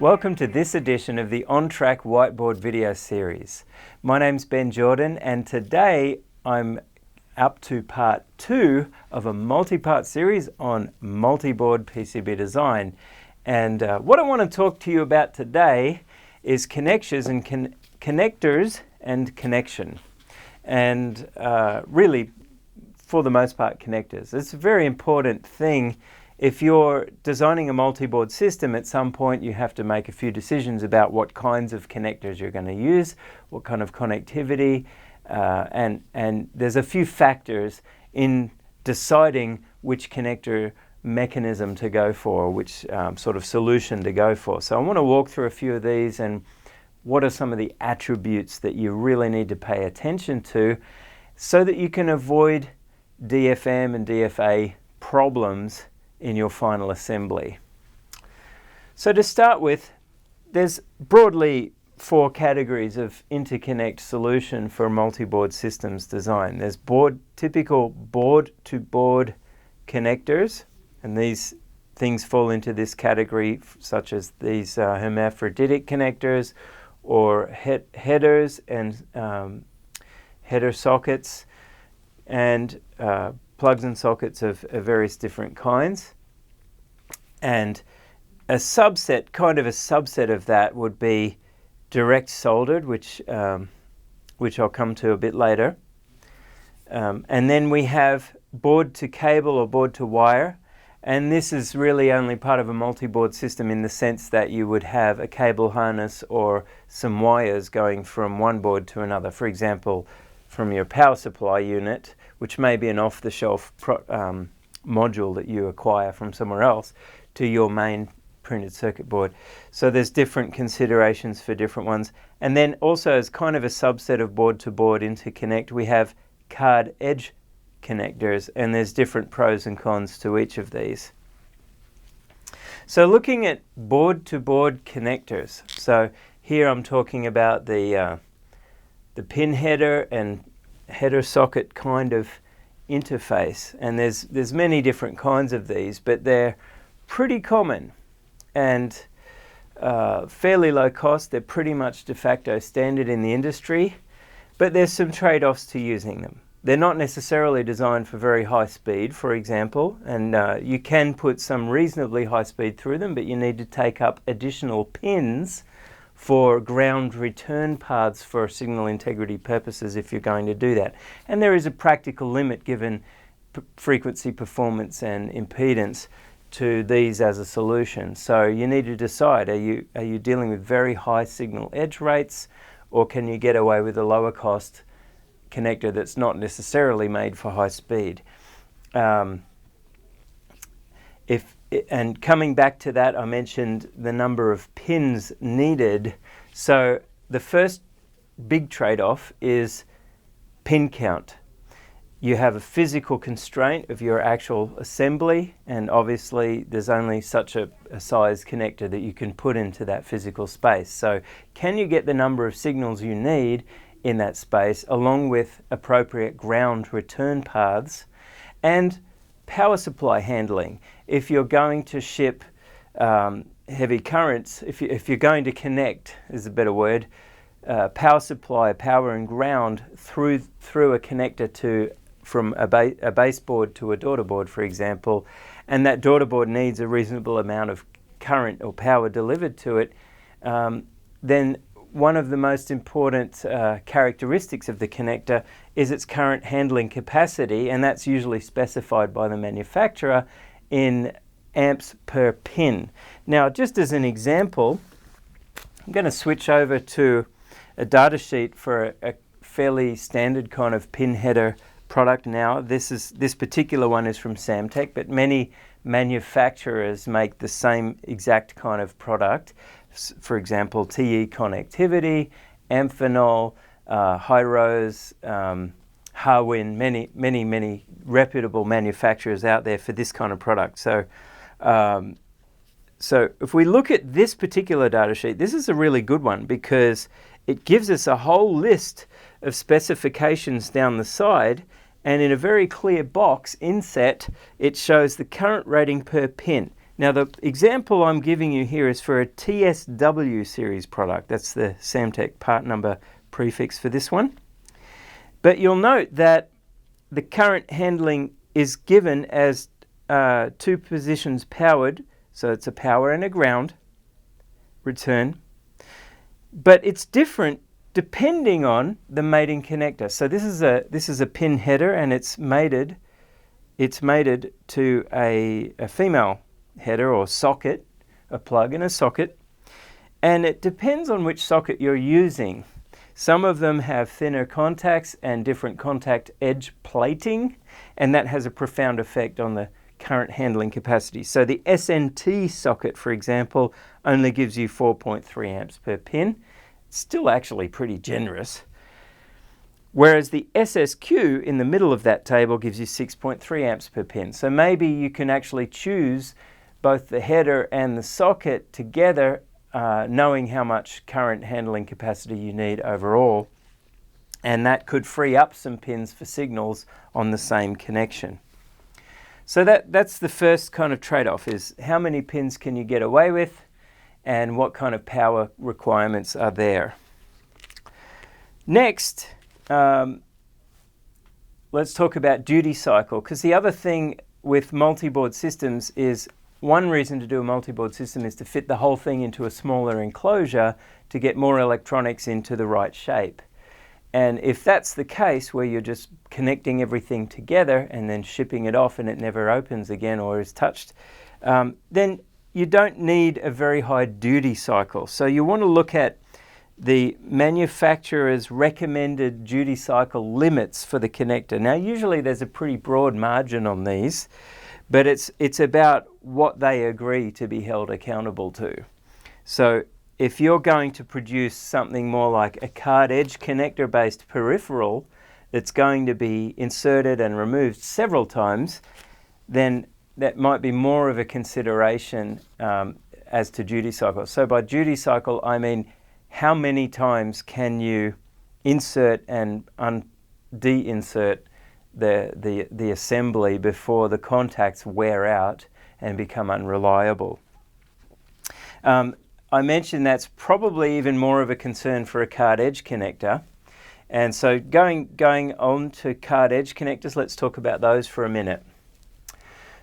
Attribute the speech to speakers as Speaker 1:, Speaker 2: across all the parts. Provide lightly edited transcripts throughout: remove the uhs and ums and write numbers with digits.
Speaker 1: Welcome to this edition of the OnTrack Whiteboard video series. My name's Ben Jordan, and today I'm up to part 2 of a multi-part series on multiboard PCB design. And what I want to talk to you about today is connectors and connection. And really, for the most part, connectors. It's a very important thing. If you're designing a multi-board system, at some point you have to make a few decisions about what kinds of connectors you're going to use, what kind of connectivity, and there's a few factors in deciding which connector mechanism to go for, which sort of solution to go for. So I want to walk through a few of these and what are some of the attributes that you really need to pay attention to so that you can avoid DFM and DFA problems in your final assembly. So to start with, there's broadly 4 categories of interconnect solution for multi-board systems design. There's typical board-to-board connectors, and these things fall into this category, such as these hermaphroditic connectors or headers and header sockets and plugs and sockets of various different kinds. And a subset of that would be direct soldered, which I'll come to a bit later. And then we have board to cable or board to wire. And this is really only part of a multi-board system in the sense that you would have a cable harness or some wires going from one board to another. For example, from your power supply unit, which may be an off-the-shelf module that you acquire from somewhere else, to your main printed circuit board. So there's different considerations for different ones. And then also as kind of a subset of board-to-board interconnect, we have card edge connectors, and there's different pros and cons to each of these. So looking at board-to-board connectors, so here I'm talking about the pin header and header socket kind of interface, and there's many different kinds of these, but they're pretty common and fairly low cost. They're pretty much de facto standard in the industry, but there's some trade-offs to using them. They're not necessarily designed for very high speed, for example, and you can put some reasonably high speed through them, but you need to take up additional pins for ground return paths for signal integrity purposes if you're going to do that. And there is a practical limit given frequency, performance and impedance to these as a solution. So you need to decide, are you dealing with very high signal edge rates, or can you get away with a lower cost connector that's not necessarily made for high speed? And coming back to that, I mentioned the number of pins needed. So the first big trade-off is pin count. You have a physical constraint of your actual assembly, and obviously there's only such a size connector that you can put into that physical space. So can you get the number of signals you need in that space, along with appropriate ground return paths and power supply handling? If you're going to ship heavy currents, if you're going to connect, is a better word, power supply, power and ground through a connector from a base board to a daughter board, for example, and that daughter board needs a reasonable amount of current or power delivered to it, then one of the most important characteristics of the connector is its current handling capacity, and that's usually specified by the manufacturer in amps per pin. Now, just as an example, I'm going to switch over to a data sheet for a fairly standard kind of pin header product now. This particular one is from Samtec, but many manufacturers make the same exact kind of product. For example, TE Connectivity, Amphenol, Hi-Rose, Harwin, many reputable manufacturers out there for this kind of product. So if we look at this particular data sheet, this is a really good one because it gives us a whole list of specifications down the side, and in a very clear box inset, it shows the current rating per pin. Now the example I'm giving you here is for a TSW series product. That's the Samtec part number prefix for this one. But you'll note that the current handling is given as 2 positions powered, so it's a power and a ground return. But it's different depending on the mating connector. So this is a pin header, and it's mated to a female header or socket, a plug and a socket, and it depends on which socket you're using. Some of them have thinner contacts and different contact edge plating, and that has a profound effect on the current handling capacity. So the SNT socket, for example, only gives you 4.3 amps per pin. It's still actually pretty generous. Whereas the SSQ in the middle of that table gives you 6.3 amps per pin. So maybe you can actually choose both the header and the socket together, knowing how much current handling capacity you need overall. And that could free up some pins for signals on the same connection. So that's the first kind of trade-off, is how many pins can you get away with and what kind of power requirements are there. Next, let's talk about duty cycle, because the other thing with multi-board systems is, one reason to do a multi-board system is to fit the whole thing into a smaller enclosure to get more electronics into the right shape. And if that's the case, where you're just connecting everything together and then shipping it off and it never opens again or is touched, then you don't need a very high duty cycle. So you want to look at the manufacturer's recommended duty cycle limits for the connector. Now, usually there's a pretty broad margin on these, but it's about what they agree to be held accountable to. So if you're going to produce something more like a card edge connector based peripheral that's going to be inserted and removed several times, then that might be more of a consideration as to duty cycle. So by duty cycle, I mean how many times can you insert and de-insert the assembly before the contacts wear out and become unreliable. I mentioned that's probably even more of a concern for a card edge connector. And so going on to card edge connectors, let's talk about those for a minute.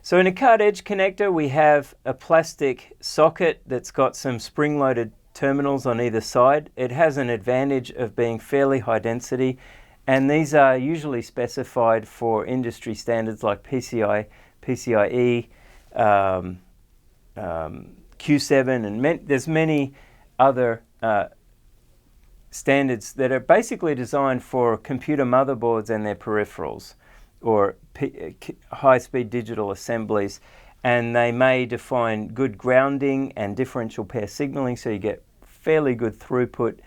Speaker 1: So in a card edge connector, we have a plastic socket that's got some spring-loaded terminals on either side. It has an advantage of being fairly high density, and these are usually specified for industry standards like PCI, PCIe, Q7, and there's many other standards that are basically designed for computer motherboards and their peripherals, or high-speed digital assemblies, and they may define good grounding and differential pair signaling, so you get fairly good throughput.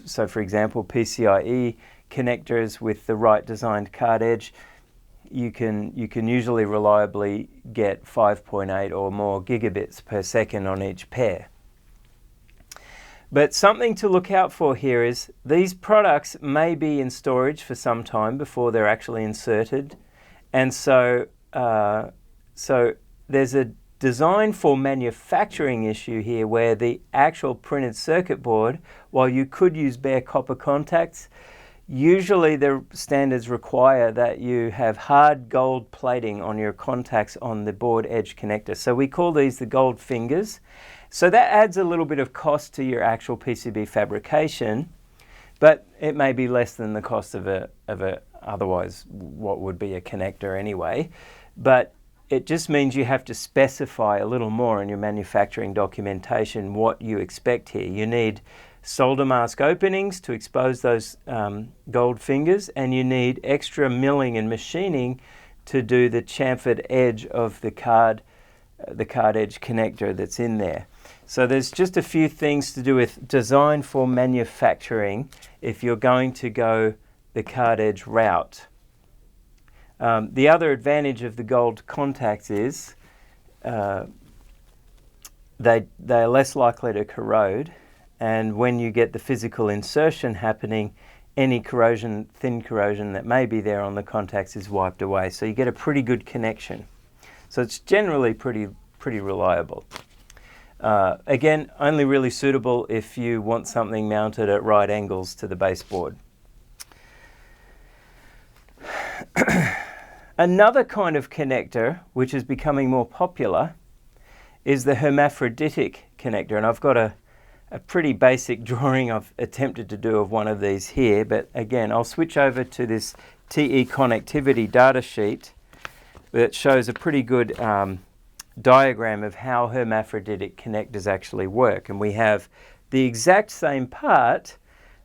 Speaker 1: So for example, PCIe connectors with the right designed card edge, you can usually reliably get 5.8 or more gigabits per second on each pair. But something to look out for here is these products may be in storage for some time before they're actually inserted, and so there's a design for manufacturing issue here where the actual printed circuit board, while you could use bare copper contacts, usually the standards require that you have hard gold plating on your contacts on the board edge connector. So we call these the gold fingers. So that adds a little bit of cost to your actual PCB fabrication, but it may be less than the cost of a otherwise what would be a connector anyway. But it just means you have to specify a little more in your manufacturing documentation what you expect here. You need solder mask openings to expose those gold fingers, and you need extra milling and machining to do the chamfered edge of the card edge connector that's in there. So there's just a few things to do with design for manufacturing if you're going to go the card edge route. The other advantage of the gold contacts is they're less likely to corrode, and when you get the physical insertion happening, any corrosion, thin corrosion that may be there on the contacts is wiped away. So you get a pretty good connection. So it's generally pretty pretty reliable. Again, only really suitable if you want something mounted at right angles to the baseboard. Another kind of connector, which is becoming more popular, is the hermaphroditic connector. And I've got a pretty basic drawing I've attempted to do of one of these here. But again, I'll switch over to this TE connectivity data sheet that shows a pretty good diagram of how hermaphroditic connectors actually work. And we have the exact same part,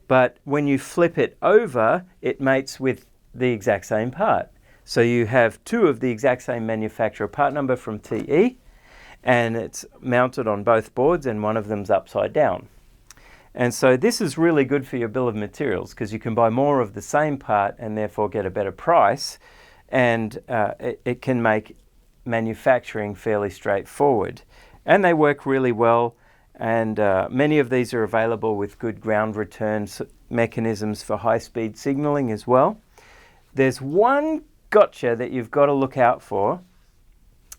Speaker 1: but when you flip it over, it mates with the exact same part. So you have two of the exact same manufacturer part number from TE, and it's mounted on both boards, and one of them's upside down. And so this is really good for your bill of materials, because you can buy more of the same part and therefore get a better price, and it can make manufacturing fairly straightforward. And they work really well, and many of these are available with good ground return mechanisms for high-speed signaling as well. There's one gotcha that you've got to look out for,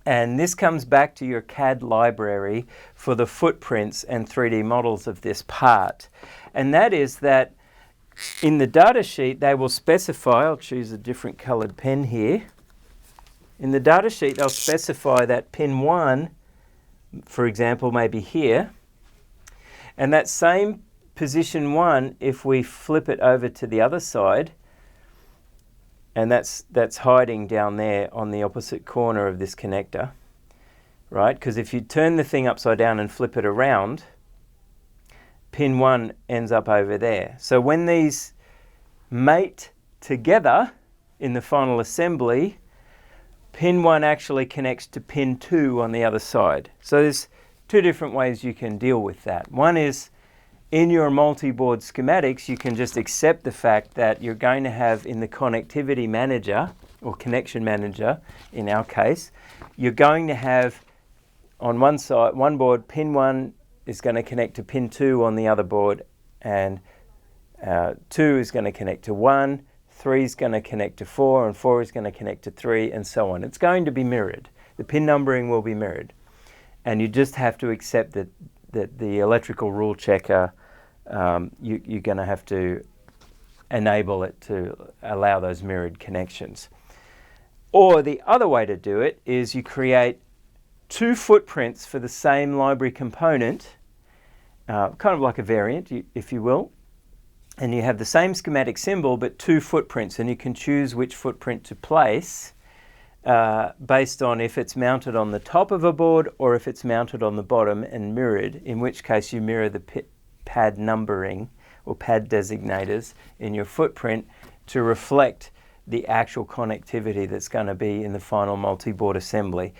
Speaker 1: and this comes back to your CAD library for the footprints and 3D models of this part. And that is that in the data sheet they will specify, I'll choose a different colored pen here. In the data sheet they'll specify that pin 1, for example, may be here. And that same position 1, if we flip it over to the other side, and that's hiding down there on the opposite corner of this connector, right? Because if you turn the thing upside down and flip it around, pin 1 ends up over there. So when these mate together in the final assembly, pin 1 actually connects to pin 2 on the other side. So there's two different ways you can deal with that. One is, in your multi-board schematics, you can just accept the fact that you're going to have in the connectivity manager, or connection manager in our case, you're going to have on one side, one board, pin 1 is going to connect to pin 2 on the other board, and 2 is going to connect to 1, 3 is going to connect to 4, and 4 is going to connect to 3, and so on. It's going to be mirrored. The pin numbering will be mirrored. And you just have to accept that the electrical rule checker, you're going to have to enable it to allow those mirrored connections. Or the other way to do it is you create two footprints for the same library component, kind of like a variant, if you will, and you have the same schematic symbol but two footprints, and you can choose which footprint to place based on if it's mounted on the top of a board or if it's mounted on the bottom and mirrored, in which case you mirror the pad numbering or pad designators in your footprint to reflect the actual connectivity that's going to be in the final multi-board assembly.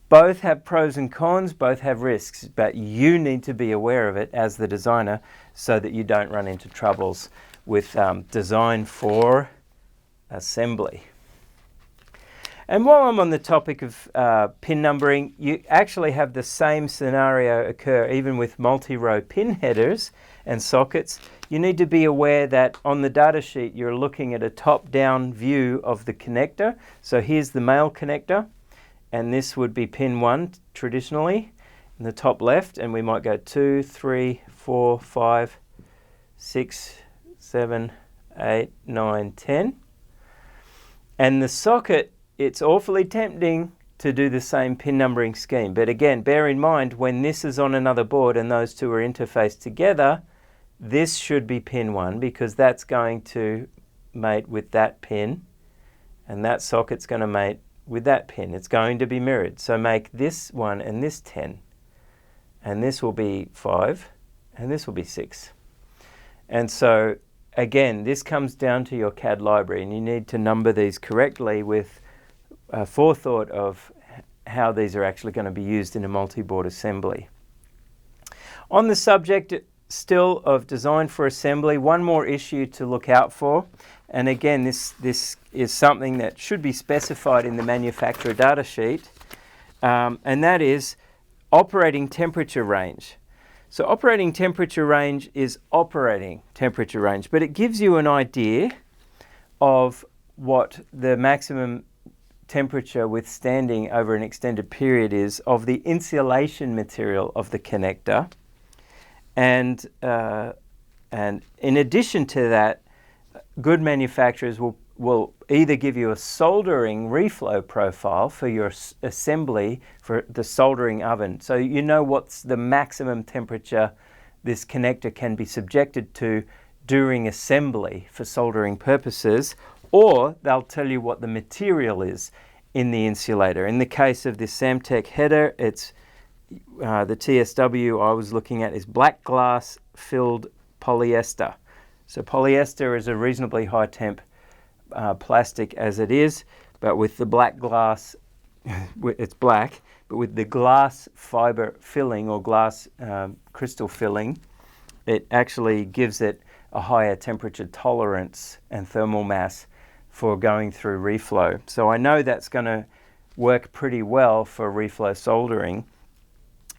Speaker 1: Both have pros and cons, both have risks, but you need to be aware of it as the designer so that you don't run into troubles with design for assembly. And while I'm on the topic of pin numbering, you actually have the same scenario occur even with multi-row pin headers and sockets. You need to be aware that on the data sheet you're looking at a top-down view of the connector. So here's the male connector, and this would be pin 1 traditionally in the top left, and we might go 2, 3, 4, 5, 6, 7, 8, 9, 10. And the socket, it's awfully tempting to do the same pin numbering scheme. But again, bear in mind when this is on another board and those two are interfaced together, this should be pin 1 because that's going to mate with that pin, and that socket's going to mate with that pin. It's going to be mirrored. So make this 1 and this 10. And this will be 5 and this will be 6. And so again, this comes down to your CAD library, and you need to number these correctly with forethought of how these are actually going to be used in a multi-board assembly. On the subject still of design for assembly, one more issue to look out for, and again this is something that should be specified in the manufacturer data sheet, and that is operating temperature range. So operating temperature range is operating temperature range, but it gives you an idea of what the maximum temperature withstanding over an extended period is of the insulation material of the connector. And in addition to that, good manufacturers will either give you a soldering reflow profile for your assembly for the soldering oven, so you know what's the maximum temperature this connector can be subjected to during assembly for soldering purposes, or they'll tell you what the material is in the insulator. In the case of this Samtec header, it's the TSW I was looking at is black glass filled polyester. So polyester is a reasonably high temp plastic as it is, but with the black glass, it's black, but with the glass fiber filling or glass crystal filling, it actually gives it a higher temperature tolerance and thermal mass for going through reflow. So I know that's going to work pretty well for reflow soldering.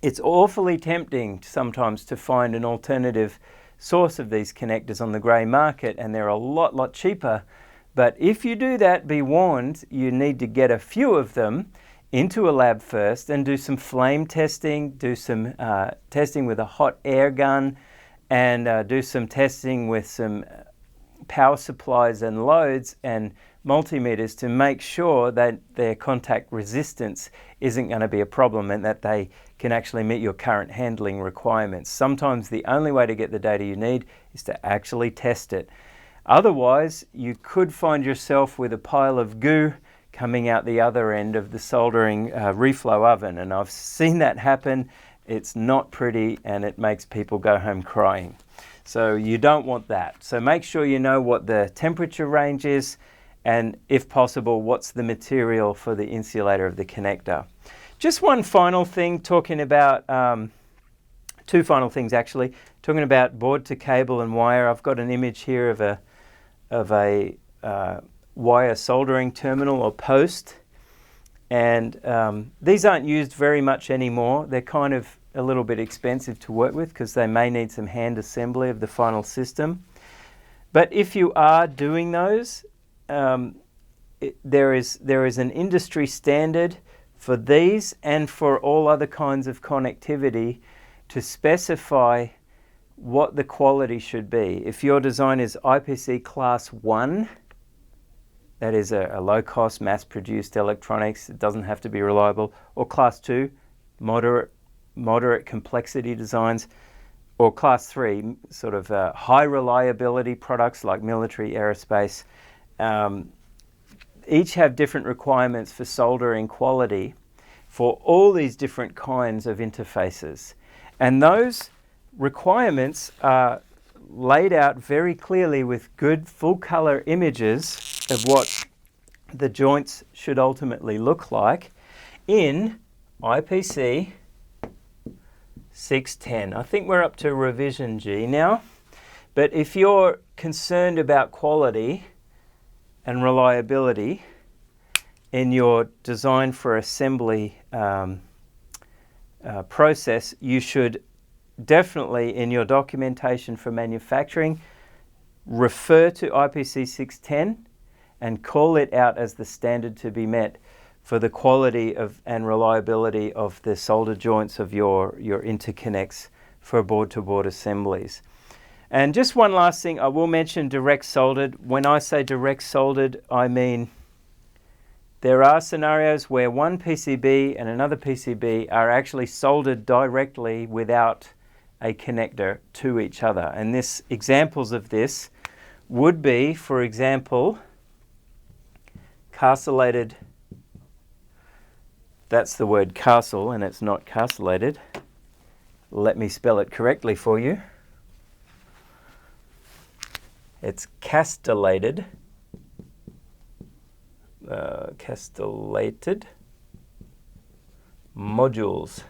Speaker 1: It's awfully tempting sometimes to find an alternative source of these connectors on the grey market, and they're a lot cheaper. But if you do that, be warned, you need to get a few of them into a lab first and do some flame testing, do some testing with a hot air gun, and do some testing with some power supplies and loads and multimeters to make sure that their contact resistance isn't going to be a problem and that they can actually meet your current handling requirements. Sometimes the only way to get the data you need is to actually test it. Otherwise, you could find yourself with a pile of goo coming out the other end of the soldering reflow oven, and I've seen that happen. It's not pretty, and it makes people go home crying. So you don't want that. So make sure you know what the temperature range is, and if possible, what's the material for the insulator of the connector. Just one final thing, talking about, two final things actually, talking about board to cable and wire. I've got an image here of a wire soldering terminal or post, and these aren't used very much anymore. They're kind of a little bit expensive to work with because they may need some hand assembly of the final system. But if you are doing those, there is an industry standard for these and for all other kinds of connectivity to specify what the quality should be. If your design is IPC Class 1, that is a low-cost, mass-produced electronics, it doesn't have to be reliable, or Class 2, moderate complexity designs, or Class 3, sort of high reliability products like military, aerospace, each have different requirements for soldering quality for all these different kinds of interfaces. And those requirements are laid out very clearly with good full color images of what the joints should ultimately look like in IPC 610. I think we're up to revision G now, but if you're concerned about quality and reliability in your design for assembly process, you should definitely, in your documentation for manufacturing, refer to IPC 610 and call it out as the standard to be met for the quality of and reliability of the solder joints of your interconnects for board-to-board assemblies. And just one last thing, I will mention direct soldered. When I say direct soldered, I mean there are scenarios where one PCB and another PCB are actually soldered directly without a connector to each other. And examples of this would be, for example, carcellated, that's the word castle and it's not carcellated. Let me spell it correctly for you. It's castellated, castellated modules.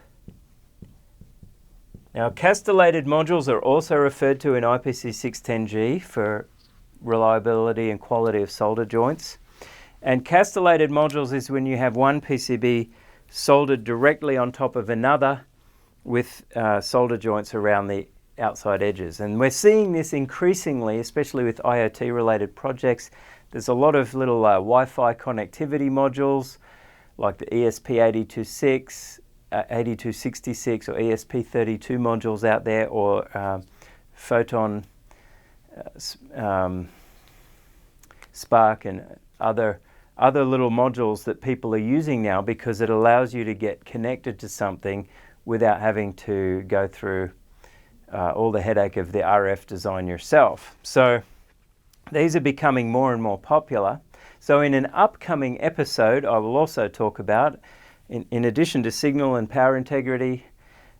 Speaker 1: Now, castellated modules are also referred to in IPC 610G for reliability and quality of solder joints. And castellated modules is when you have one PCB soldered directly on top of another with solder joints around the outside edges. And we're seeing this increasingly, especially with IoT related projects, There's a lot of little Wi-Fi connectivity modules like the ESP8266 or ESP32 modules out there, or Photon, Spark, and other little modules that people are using now, because it allows you to get connected to something without having to go through all the headache of the RF design yourself. So these are becoming more and more popular. So in an upcoming episode, I will also talk about, in addition to signal and power integrity,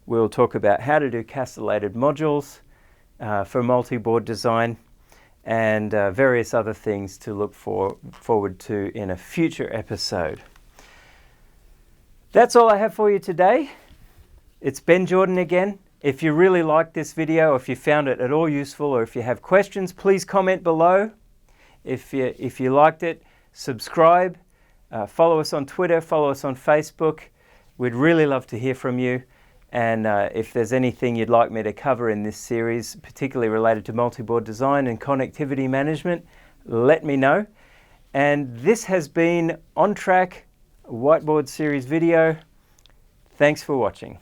Speaker 1: we'll talk about how to do castellated modules for multi-board design, and various other things to look forward to in a future episode. That's all I have for you today. It's Ben Jordan again. If you really liked this video, if you found it at all useful, or if you have questions, please comment below. If you liked it, subscribe, follow us on Twitter, follow us on Facebook. We'd really love to hear from you. And if there's anything you'd like me to cover in this series, particularly related to multi-board design and connectivity management, let me know. And this has been OnTrack Whiteboard Series video. Thanks for watching.